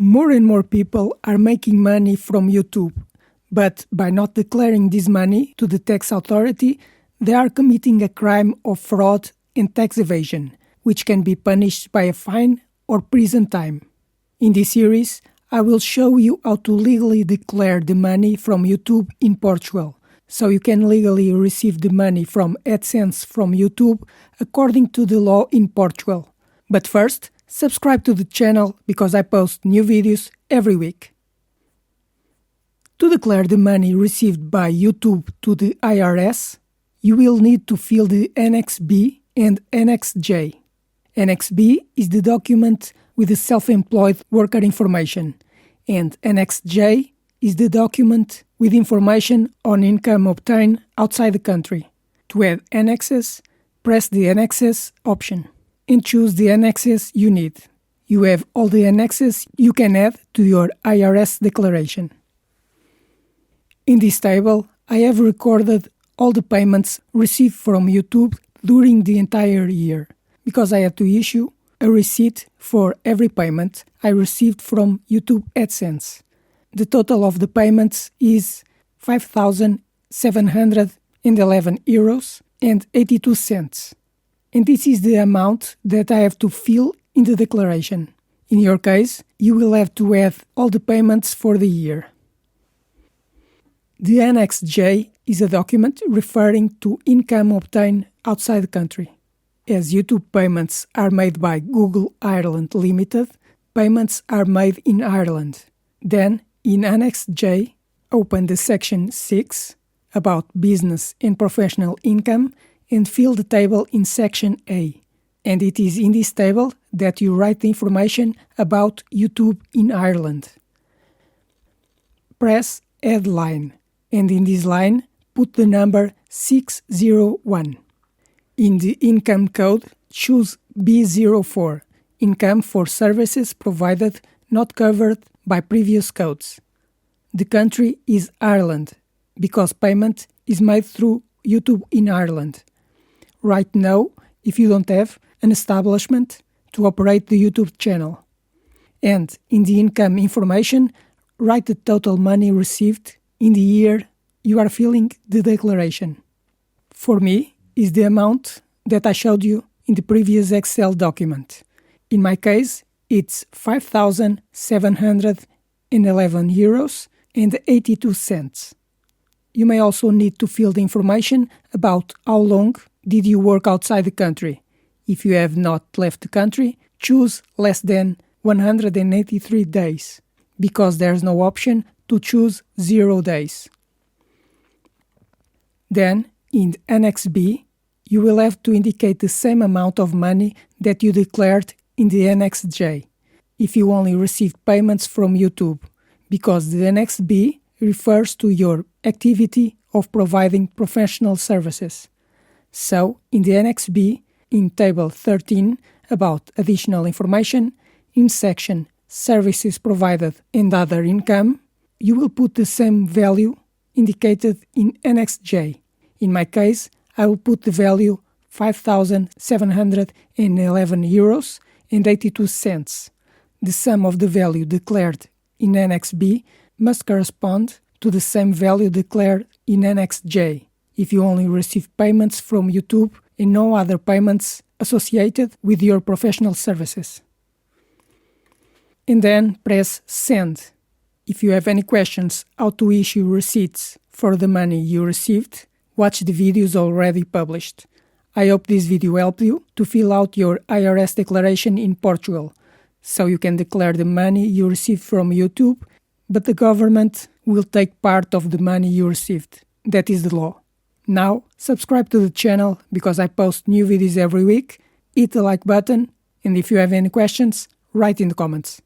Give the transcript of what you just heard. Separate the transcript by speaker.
Speaker 1: More and more people are making money from YouTube, but by not declaring this money to the tax authority, they are committing a crime of fraud and tax evasion, which can be punished by a fine or prison time. In this series, I will show you how to legally declare the money from YouTube in Portugal, so you can legally receive the money from AdSense from YouTube according to the law in Portugal. But first, subscribe to the channel because I post new videos every week. To declare the money received by YouTube to the IRS, you will need to fill the Annex B and Annex J. Annex B is the document with the self-employed worker information, and Annex J is the document with information on income obtained outside the country. To add annexes, press the Annexes option and choose the annexes you need. You have all the annexes you can add to your IRS declaration. In this table, I have recorded all the payments received from YouTube during the entire year, because I had to issue a receipt for every payment I received from YouTube Adsense. The total of the payments is €5,711.82. And this is the amount that I have to fill in the declaration. In your case, you will have to add all the payments for the year. The Annex J is a document referring to income obtained outside the country. As YouTube payments are made by Google Ireland Limited, payments are made in Ireland. Then, in Annex J, open the section 6 about business and professional income and fill the table in section A. And it is in this table that you write the information about YouTube in Ireland. Press Add Line, and in this line, put the number 601. In the income code, choose B04, income for services provided not covered by previous codes. The country is Ireland, because payment is made through YouTube in Ireland. Write no if you don't have an establishment to operate the YouTube channel. And in the income information, write the total money received in the year you are filling the declaration. For me, is the amount that I showed you in the previous Excel document. In my case, it's €5,711.82. You may also need to fill the information about how long did you work outside the country. If you have not left the country, choose less than 183 days, because there's no option to choose 0 days. Then, in Annex B, you will have to indicate the same amount of money that you declared in the Annex J, if you only received payments from YouTube, because the Annex B refers to your activity of providing professional services. So, in the Annex B, in Table 13, about additional information, in section Services Provided and Other Income, you will put the same value indicated in Annex J. In my case, I will put the value €5,711.82. The sum of the value declared in Annex B must correspond to the same value declared in Annex J, if you only receive payments from YouTube and no other payments associated with your professional services. And then press Send. If you have any questions how to issue receipts for the money you received, watch the videos already published. I hope this video helped you to fill out your IRS declaration in Portugal, so you can declare the money you received from YouTube, but the government will take part of the money you received. That is the law. Now, subscribe to the channel because I post new videos every week, hit the like button, and if you have any questions, write in the comments.